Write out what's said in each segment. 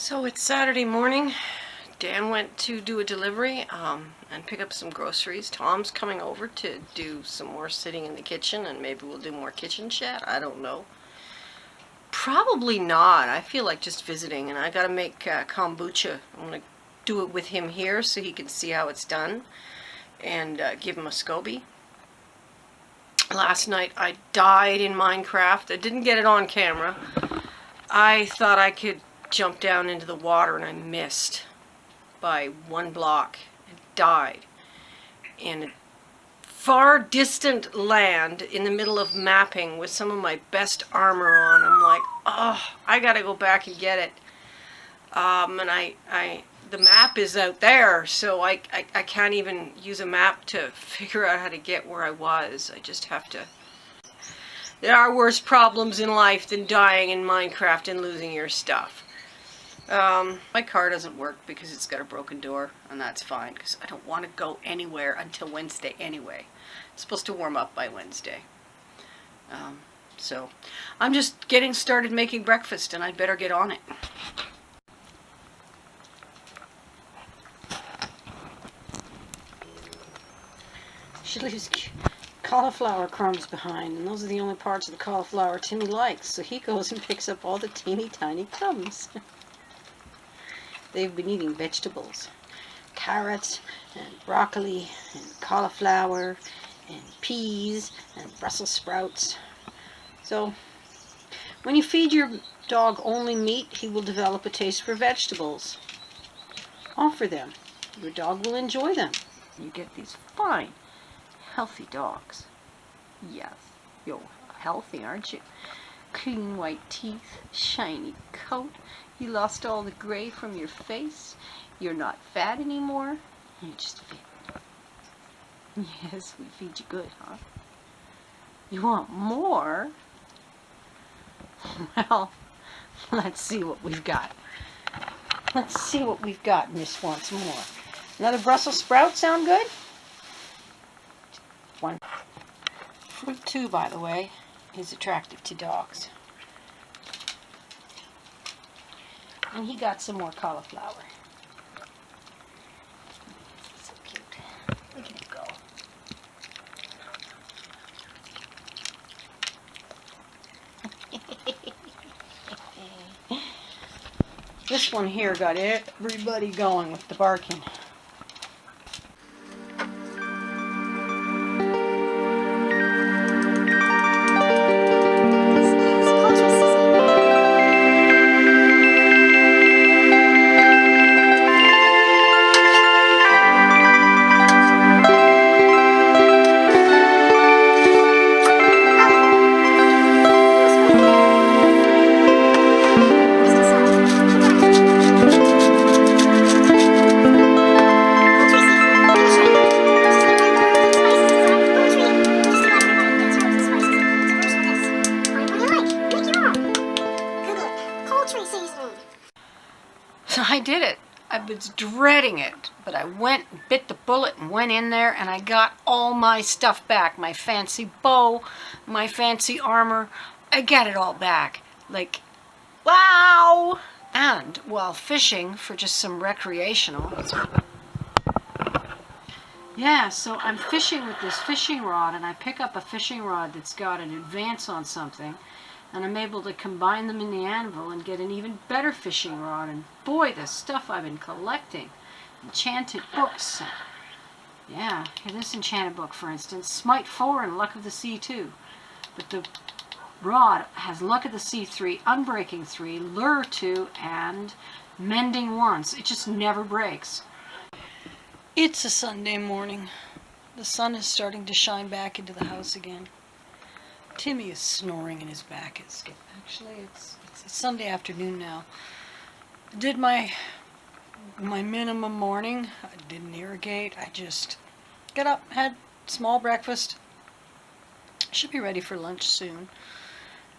So it's Saturday morning. Dan went to do a delivery and pick up some groceries. Tom's coming over to do some more sitting in the kitchen, and maybe we'll do more kitchen chat. I don't know. Probably not. I feel like just visiting, and I gotta make kombucha. I'm gonna do it with him here so he can see how it's done and give him a SCOBY. Last night I died in Minecraft. I didn't get it on camera. I thought I could jump down into the water and I missed by one block and died in a far distant land in the middle of mapping with some of my best armor on. I'm like, oh, I gotta go back and get it. And the map is out there, so I can't even use a map to figure out how to get where I was. I just have to. There are worse problems in life than dying in Minecraft and losing your stuff. My car doesn't work because it's got a broken door, and that's fine because I don't want to go anywhere until Wednesday anyway. It's supposed to warm up by Wednesday. So I'm just getting started making breakfast, and I'd better get on it. She leaves cauliflower crumbs behind, and those are the only parts of the cauliflower Timmy likes, so he goes and picks up all the teeny tiny crumbs. They've been eating vegetables, carrots and broccoli and cauliflower and peas and Brussels sprouts. So when you feed your dog only meat, he will develop a taste for vegetables. Offer them. Your dog will enjoy them. You get these fine, healthy dogs. Yes, you're healthy, aren't you? Clean white teeth, shiny coat. You lost all the gray from your face. You're not fat anymore. You're just fit. Yes, we feed you good, huh? You want more? Well, let's see what we've got. Let's see what we've got, Miss Wants More. Another Brussels sprout sound good? One. Fruit 2, by the way, is attractive to dogs. And he got some more cauliflower. So cute. Look at him go. This one here got everybody going with the barking. So I did it. I was dreading it, but I went, bit the bullet, and went in there, and I got all my stuff back. My fancy bow, my fancy armor. I got it all back. Like, wow! And while fishing for just some recreational. Yeah, so I'm fishing with this fishing rod, and I pick up a fishing rod that's got an advance on something, and I'm able to combine them in the anvil and get an even better fishing rod. And boy, the stuff I've been collecting. Enchanted books. Yeah, here, this enchanted book, for instance. Smite 4 and Luck of the Sea 2. But the rod has Luck of the Sea 3, Unbreaking 3, Lure 2, and Mending 1. It just never breaks. It's a Sunday morning. The sun is starting to shine back into the house again. Timmy is snoring in his back. Actually, it's Sunday afternoon now. I did my minimum morning. I didn't irrigate. I just got up, had small breakfast. Should be ready for lunch soon.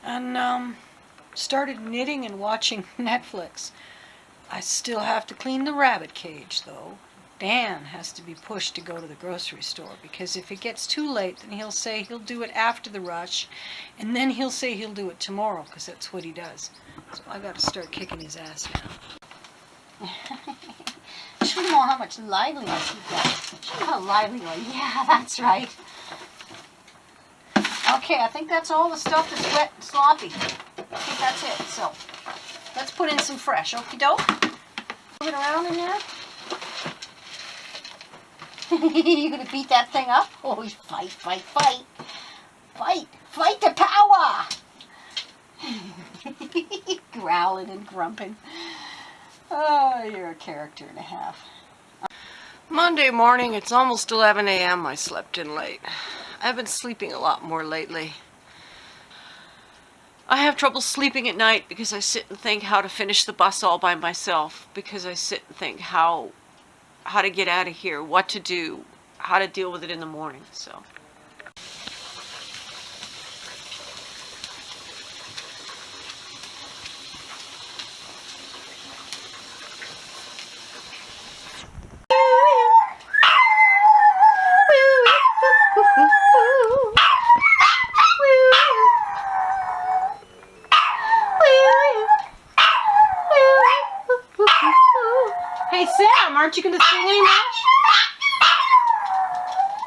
And started knitting and watching Netflix. I still have to clean the rabbit cage, though. Dan has to be pushed to go to the grocery store, because if it gets too late, then he'll say he'll do it after the rush, and then he'll say he'll do it tomorrow, because that's what he does. So I got to start kicking his ass now. Show them all how much liveliness you've got. Show them how lively you are. Yeah, that's right. Okay, I think that's all the stuff that's wet and sloppy. I think that's it. So, let's put in some fresh. Okie doke. Move it around in there. You gonna beat that thing up? Oh, fight, fight, fight. Fight, fight the power. Growling and grumping. Oh, you're a character and a half. Monday morning, it's almost 11 a.m. I slept in late. I've been sleeping a lot more lately. I have trouble sleeping at night because I sit and think how to finish the bus all by myself, because I sit and think how to get out of here, what to do, how to deal with it in the morning. So hey Sam, aren't you going to sing anymore?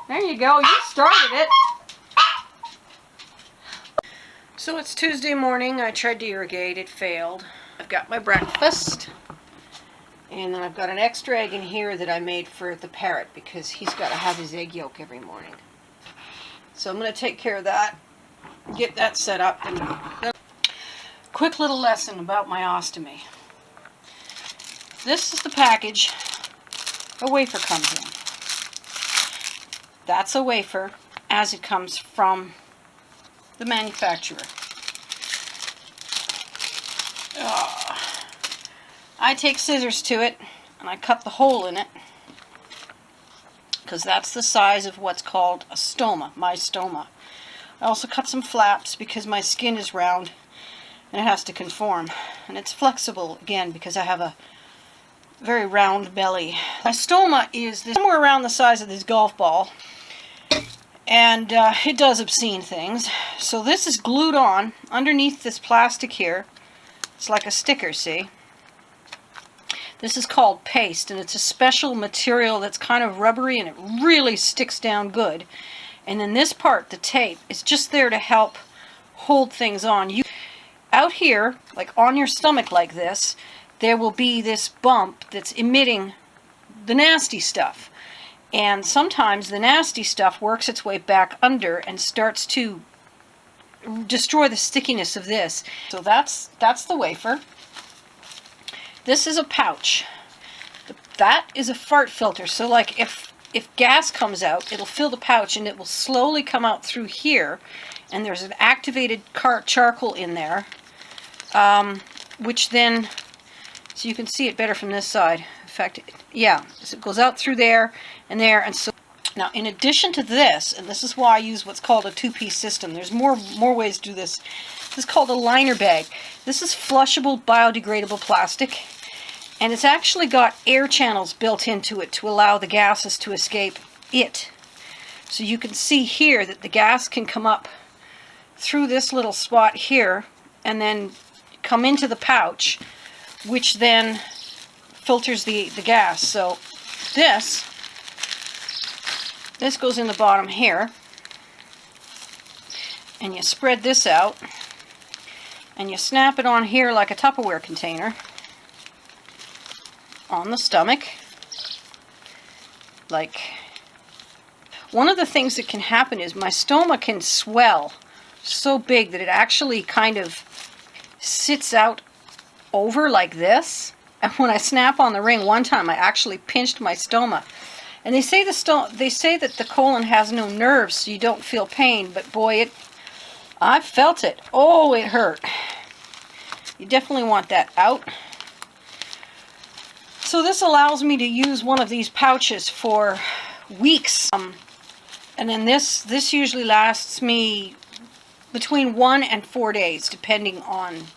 There you go, you started it. So it's Tuesday morning. I tried to irrigate, it failed. I've got my breakfast. And then I've got an extra egg in here that I made for the parrot because he's got to have his egg yolk every morning. So I'm going to take care of that, get that set up. And quick little lesson about my ostomy. This is the package a wafer comes in. That's a wafer as it comes from the manufacturer. I take scissors to it and I cut the hole in it because that's the size of what's called a stoma, my stoma. I also cut some flaps because my skin is round and it has to conform. And it's flexible again because I have a very round belly. My stoma is somewhere around the size of this golf ball, and it does obscene things. So this is glued on underneath this plastic here. It's like a sticker, see? This is called paste, and it's a special material that's kind of rubbery and it really sticks down good. And then this part, the tape, is just there to help hold things on. Out here, like on your stomach like this, there will be this bump that's emitting the nasty stuff. And sometimes the nasty stuff works its way back under and starts to destroy the stickiness of this. So that's the wafer. This is a pouch. That is a fart filter. So like if gas comes out, it'll fill the pouch and it will slowly come out through here. And there's an activated charcoal in there, which then, so you can see it better from this side. In fact, yeah, so it goes out through there, and so now in addition to this, and this is why I use what's called a two-piece system. There's more ways to do this. This is called a liner bag. This is flushable, biodegradable plastic, and it's actually got air channels built into it to allow the gases to escape it. So you can see here that the gas can come up through this little spot here and then come into the pouch, which then filters the gas. So this goes in the bottom here, and you spread this out and you snap it on here like a Tupperware container on the stomach. Like, one of the things that can happen is my stoma can swell so big that it actually kind of sits out over like this. And when I snap on the ring one time, I actually pinched my stoma. And they say that the colon has no nerves, so you don't feel pain. But boy, I felt it. Oh, it hurt. You definitely want that out. So this allows me to use one of these pouches for weeks. And then this usually lasts me between 1 and 4 days, depending on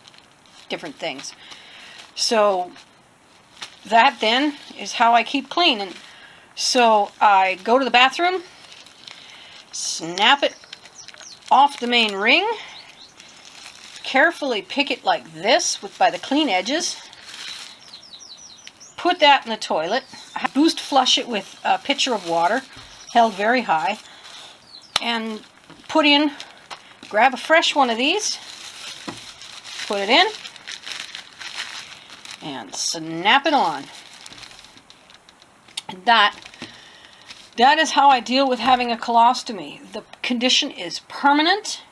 different things. So that then is how I keep clean. And so I go to the bathroom, snap it off the main ring, carefully pick it like this by the clean edges, put that in the toilet. I boost flush it with a pitcher of water, held very high, and grab a fresh one of these, put it in, and snap it on. And that is how I deal with having a colostomy. The condition is permanent.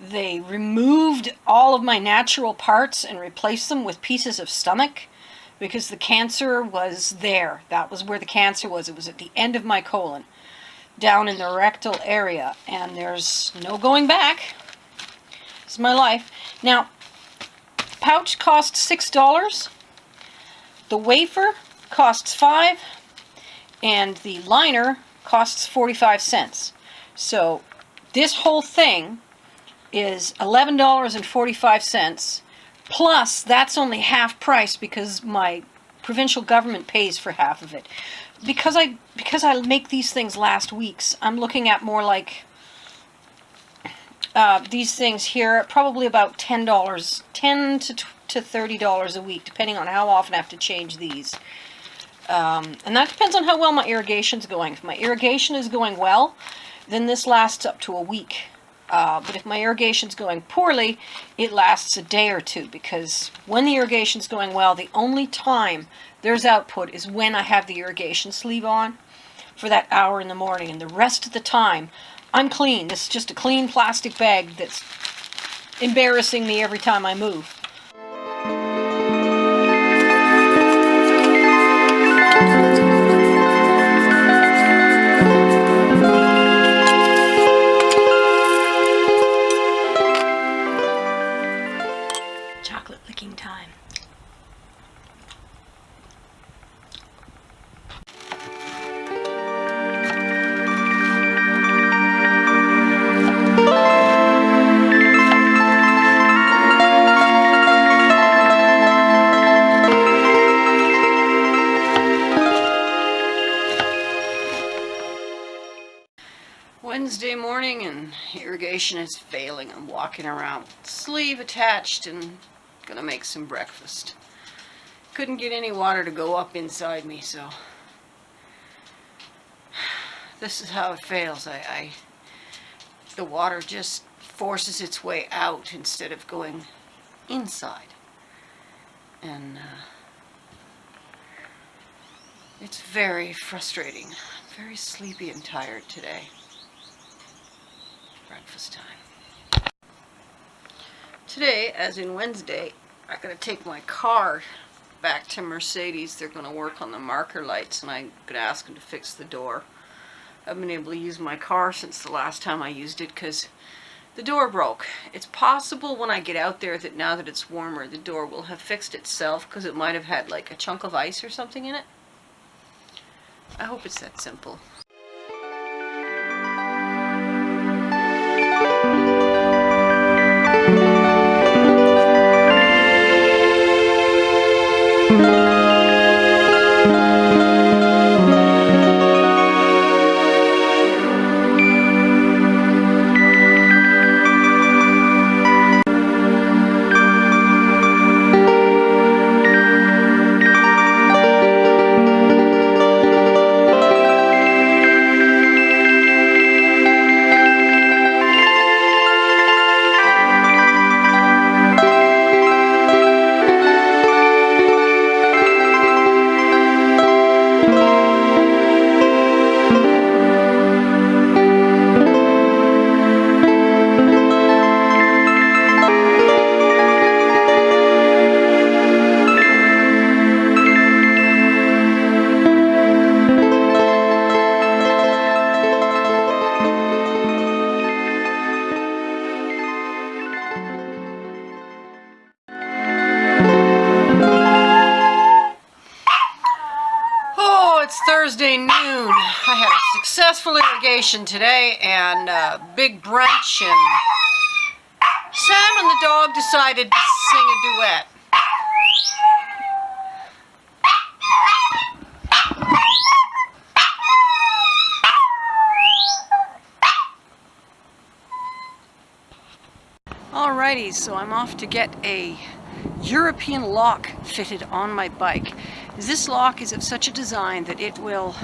They removed all of my natural parts and replaced them with pieces of stomach because the cancer was there. That was where the cancer was. It was at the end of my colon, down in the rectal area, and there's no going back. It's my life. Now, the pouch costs $6. The wafer costs $5, and the liner costs 45 cents. So this whole thing is $11.45, plus that's only half price because my provincial government pays for half of it. Because I make these things last weeks, I'm looking at more like these things here, probably about $10 to $30 a week, depending on how often I have to change these. And that depends on how well my irrigation's going. If my irrigation is going well, then this lasts up to a week. But if my irrigation's going poorly, it lasts a day or two, because when the irrigation's going well, the only time there's output is when I have the irrigation sleeve on for that hour in the morning, and the rest of the time I'm clean. This is just a clean plastic bag that's embarrassing me every time I move. Chocolate licking time. Wednesday morning and irrigation is failing. I'm walking around with sleeve attached and gonna make some breakfast. Couldn't get any water to go up inside me, so this is how it fails. The water just forces its way out instead of going inside, and it's very frustrating. I'm very sleepy and tired today. Breakfast time. Today, as in Wednesday, I'm going to take my car back to Mercedes. They're going to work on the marker lights, and I'm going to ask them to fix the door. I haven't been able to use my car since the last time I used it because the door broke. It's possible when I get out there that now that it's warmer, the door will have fixed itself because it might have had like a chunk of ice or something in it. I hope it's that simple. Thursday noon. I had a successful irrigation today and a big brunch, and Sam and the dog decided to sing a duet. Alrighty, so I'm off to get a European lock fitted on my bike. This lock is of such a design that it will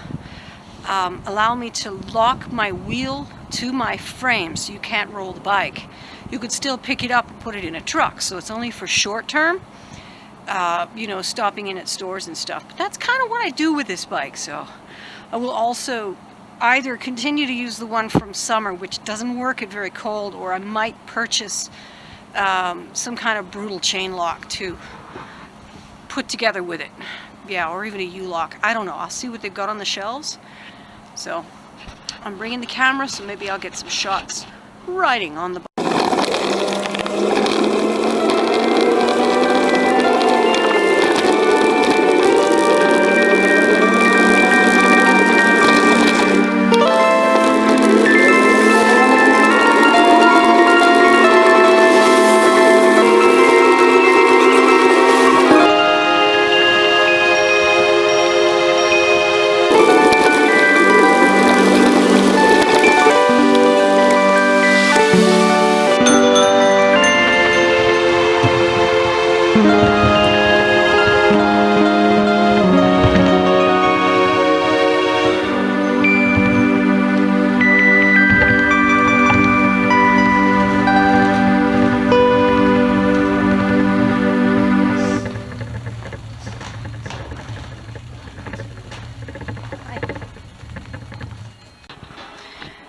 allow me to lock my wheel to my frame so you can't roll the bike. You could still pick it up and put it in a truck, so it's only for short term, you know, stopping in at stores and stuff. But that's kind of what I do with this bike, so I will also either continue to use the one from summer, which doesn't work at very cold, or I might purchase some kind of brutal chain lock to put together with it. Yeah, or even a U-lock. I don't know. I'll see what they've got on the shelves. So I'm bringing the camera, so maybe I'll get some shots riding on the bike.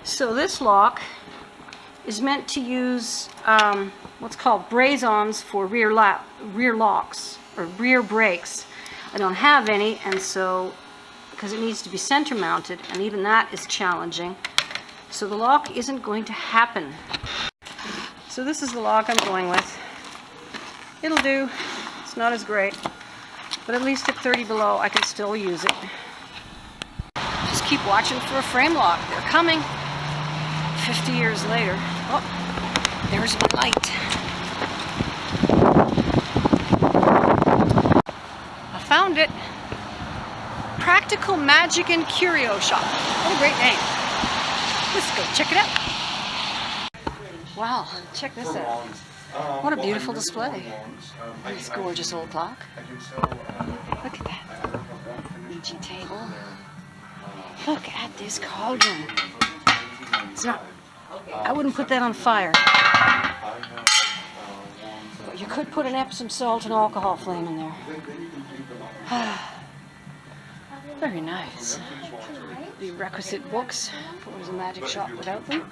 So this lock is meant to use what's called braze-ons for rear locks or rear brakes. I don't have any, and so because it needs to be center mounted, and even that is challenging. So the lock isn't going to happen. So this is the lock I'm going with. It'll do. It's not as great, but at least at 30 below I can still use it. Just keep watching for a frame lock. They're coming. 50 years later. Oh, there's my light. I found it. Practical Magic and Curio Shop. What a great name. Let's go check it out. Wow, check this out. What a beautiful display. This gorgeous old clock. Look at that. Ouija table. Look at this cauldron. It's not, I wouldn't put that on fire. But you could put an Epsom salt and alcohol flame in there. Very nice. The requisite books. What was a magic shop without them?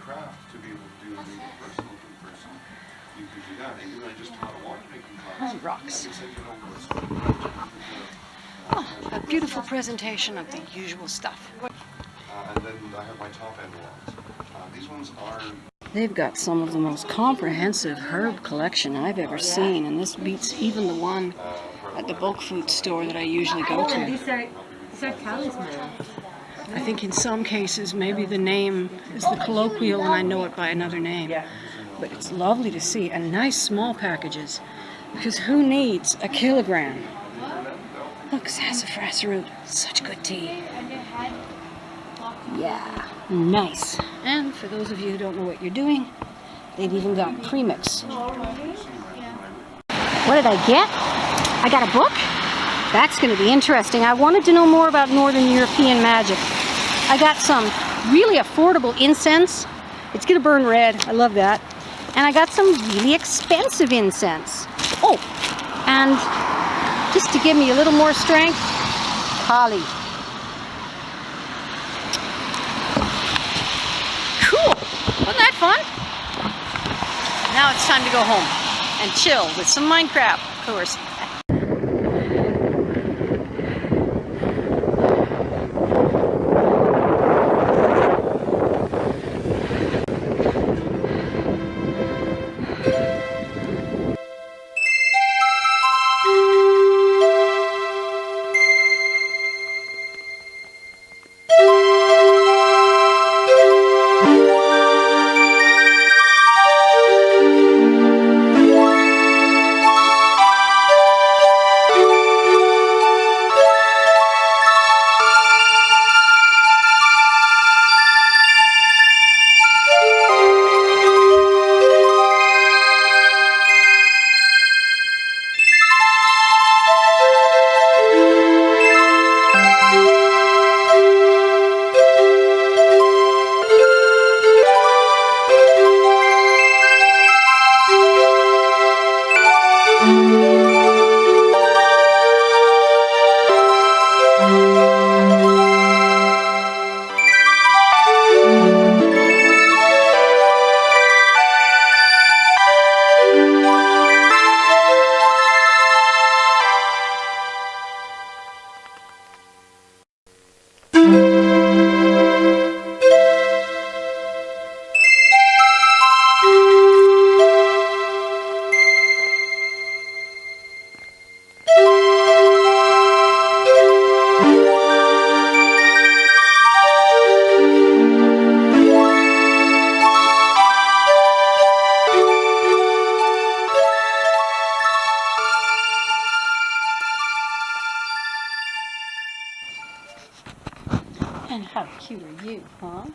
And rocks. Oh, a beautiful presentation of the usual stuff. And then I have my top end ones. These ones are... They've got some of the most comprehensive herb collection I've ever seen, and this beats even the one at the bulk food store that I usually go to. These are talismans. I think in some cases maybe the name is the colloquial and I know it by another name. But it's lovely to see, and nice small packages, because who needs a kilogram? Look, sassafras root, such good tea. Yeah, nice. And for those of you who don't know what you're doing, they've even got premix. What did I get? I got a book? That's going to be interesting. I wanted to know more about Northern European magic. I got some really affordable incense. It's going to burn red. I love that. And I got some really expensive incense. Oh, and just to give me a little more strength, holly. Cool. Wasn't that fun? Now it's time to go home and chill with some Minecraft, of course. And how cute are you, huh?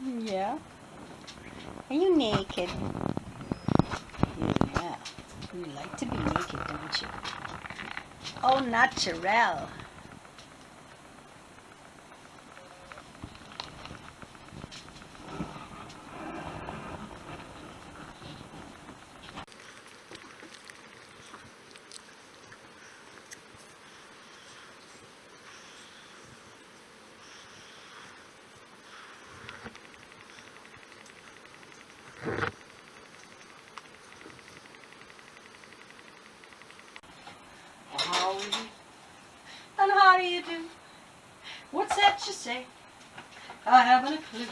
Yeah? Are you naked? Yeah. You like to be naked, don't you? Oh, natural. How are you? And how do you do? What's that you say? I haven't a clue.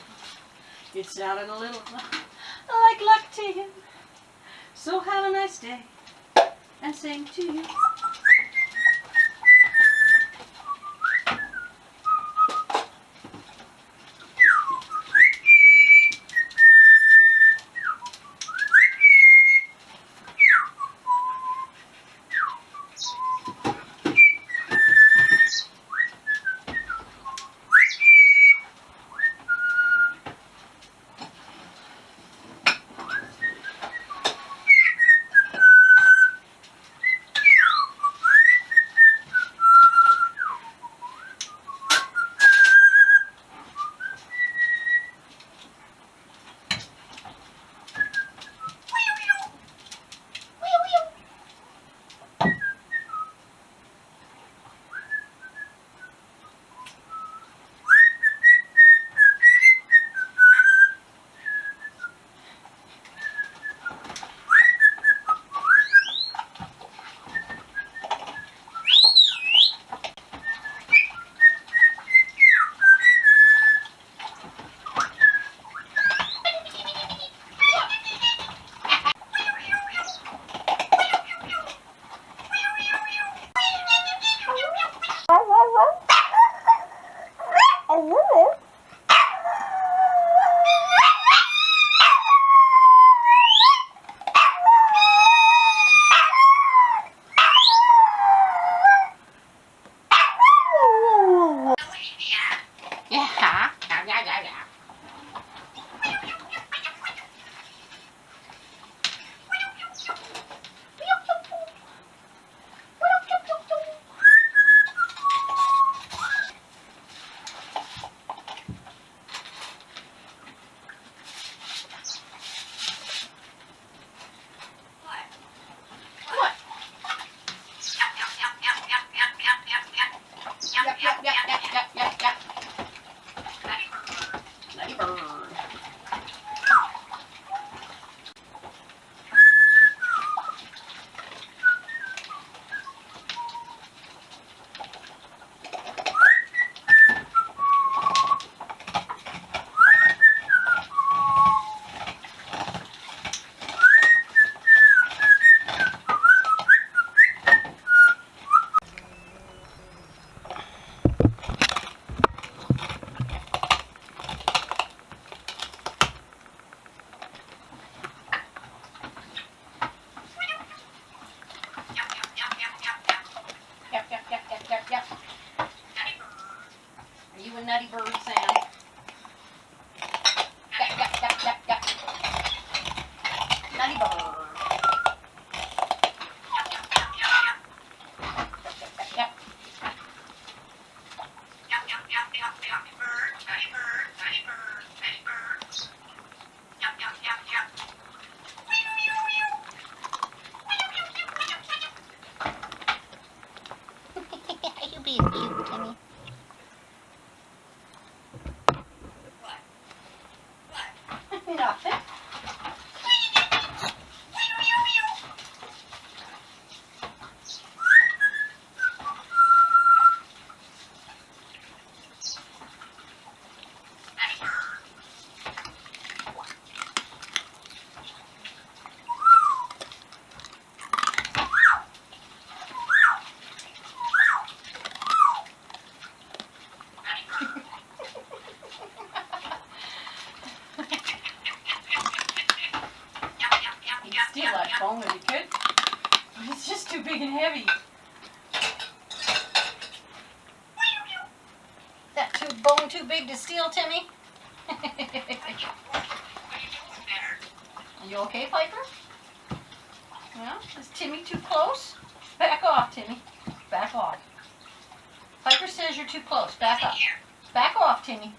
It sounded a little like luck to you. So have a nice day, and same to you. Are you a nutty bird, Sam? Yep, yep, yep, yep, yep. Nutty bird. Yep. You being cute, Timmy. Nothing. Steal that phone if you could. It's just too big and heavy. That too bone too big to steal, Timmy? Are you okay, Piper? Yeah? Is Timmy too close? Back off, Timmy. Back off. Piper says you're too close. Back up. Back off, Timmy.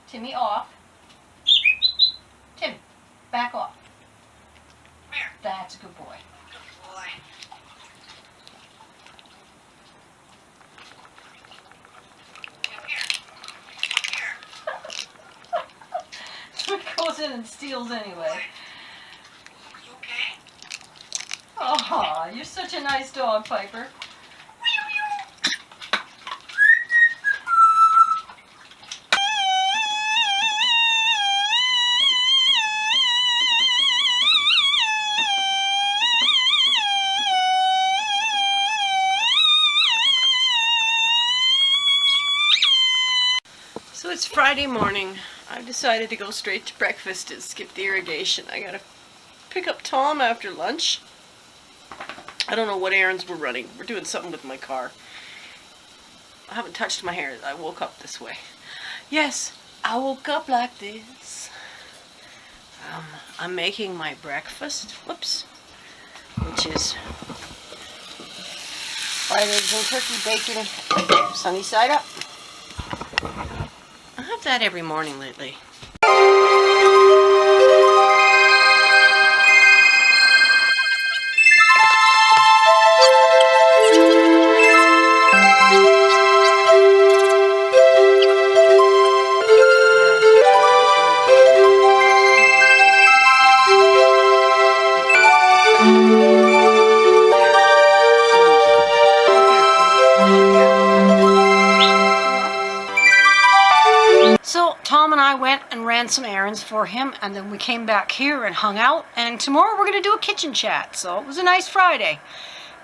Timmy, off. Timmy, back off. That's a good boy. Goes in and steals anyway. You okay? Oh, you're such a nice dog, Piper. So it's Friday morning. I've decided to go straight to breakfast and skip the irrigation. I gotta pick up Tom after lunch. I don't know what errands we're running. We're doing something with my car. I haven't touched my hair. I woke up this way. Yes, I woke up like this. I'm making my breakfast. Whoops. Which is fried eggs and turkey bacon, sunny side up. I have that every morning lately. So Tom and I went and ran some errands for him, and then we came back here and hung out, and tomorrow we're going to do a kitchen chat. So it was a nice Friday.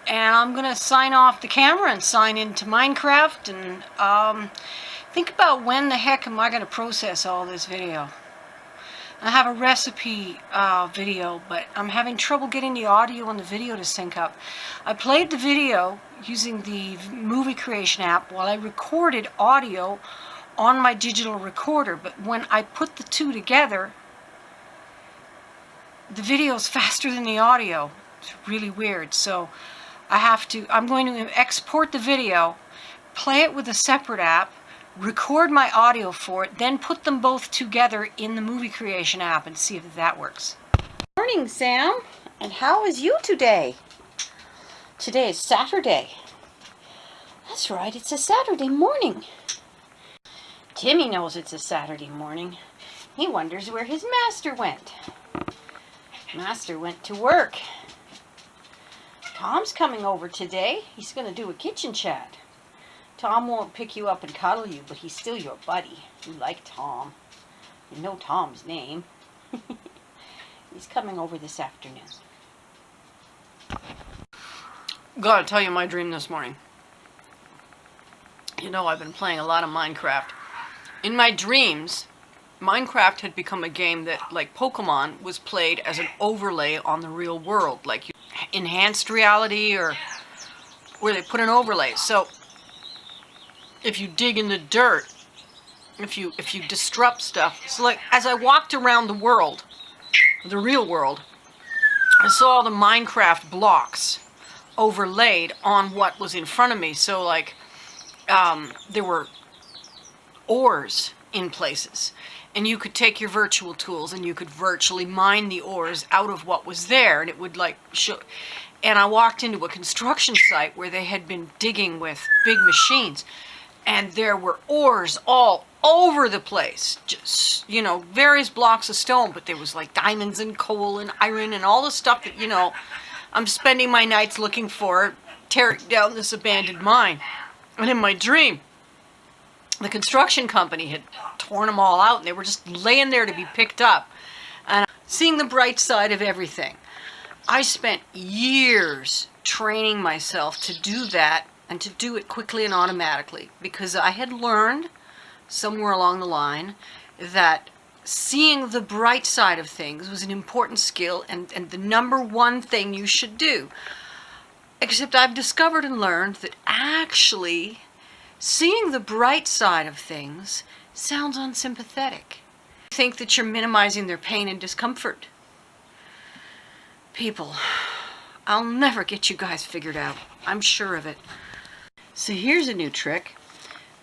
And I'm going to sign off the camera and sign into Minecraft and think about when the heck am I going to process all this video. I have a recipe video, but I'm having trouble getting the audio and the video to sync up. I played the video using the movie creation app while I recorded audio on my digital recorder, but when I put the two together, the video's faster than the audio. It's really weird. So I'm going to export the video, play it with a separate app, record my audio for it, then put them both together in the movie creation app and see if that works. Morning, Sam. And how is you today? Today is Saturday. That's right, it's a Saturday morning. Timmy knows it's a Saturday morning. He wonders where his master went. Master went to work. Tom's coming over today. He's going to do a kitchen chat. Tom won't pick you up and cuddle you, but he's still your buddy. You like Tom. You know Tom's name. He's coming over this afternoon. Gotta tell you my dream this morning. You know, I've been playing a lot of Minecraft. In my dreams, Minecraft had become a game that, like Pokemon, was played as an overlay on the real world, like enhanced reality, or where they put an overlay. So if you dig in the dirt, if you disrupt stuff, so like as I walked around the world, the real world, I saw all the Minecraft blocks overlaid on what was in front of me. So like there were ores in places, and you could take your virtual tools and you could virtually mine the ores out of what was there, and it would like show. And I walked into a construction site where they had been digging with big machines, and there were ores all over the place, just, you know, various blocks of stone, but there was like diamonds and coal and iron and all the stuff that, you know, I'm spending my nights looking for, tearing down this abandoned mine. And in my dream, the construction company had torn them all out, and they were just laying there to be picked up. And seeing the bright side of everything. I spent years training myself to do that, and to do it quickly and automatically, because I had learned somewhere along the line that seeing the bright side of things was an important skill, and the number one thing you should do. Except I've discovered and learned that actually Seeing the bright side of things sounds unsympathetic. Think that you're minimizing their pain and discomfort. People, I'll never get you guys figured out. I'm sure of it. So here's a new trick.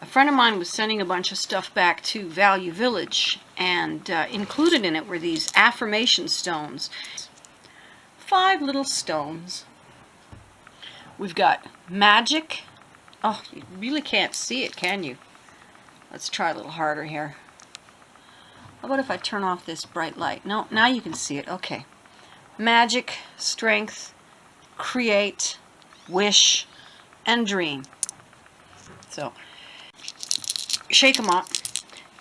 A friend of mine was sending a bunch of stuff back to Value Village, and included in it were these affirmation stones. 5 little stones. We've got magic. Oh, you really can't see it, can you? Let's try a little harder here. How about if I turn off this bright light? No, now you can see it. Okay. Magic, strength, create, wish, and dream. So, shake them up,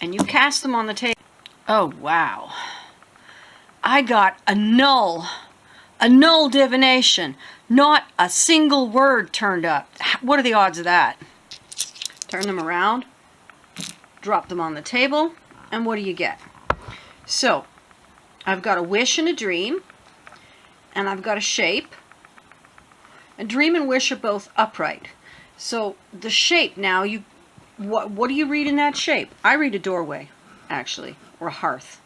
and you cast them on the table. Oh, wow. I got a null divination. Not a single word turned up. What are the odds of that? Turn them around, drop them on the table, and what do you get? So, I've got a wish and a dream, and I've got a shape. And dream and wish are both upright. So, the shape now, what do you read in that shape? I read a doorway, actually, or a hearth.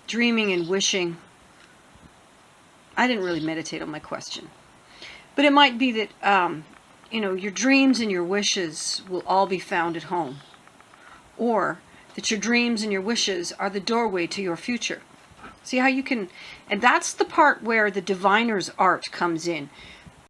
Dreaming and wishing. I didn't really meditate on my question. But it might be that, your dreams and your wishes will all be found at home. Or that your dreams and your wishes are the doorway to your future. See how you can, and that's the part where the diviner's art comes in.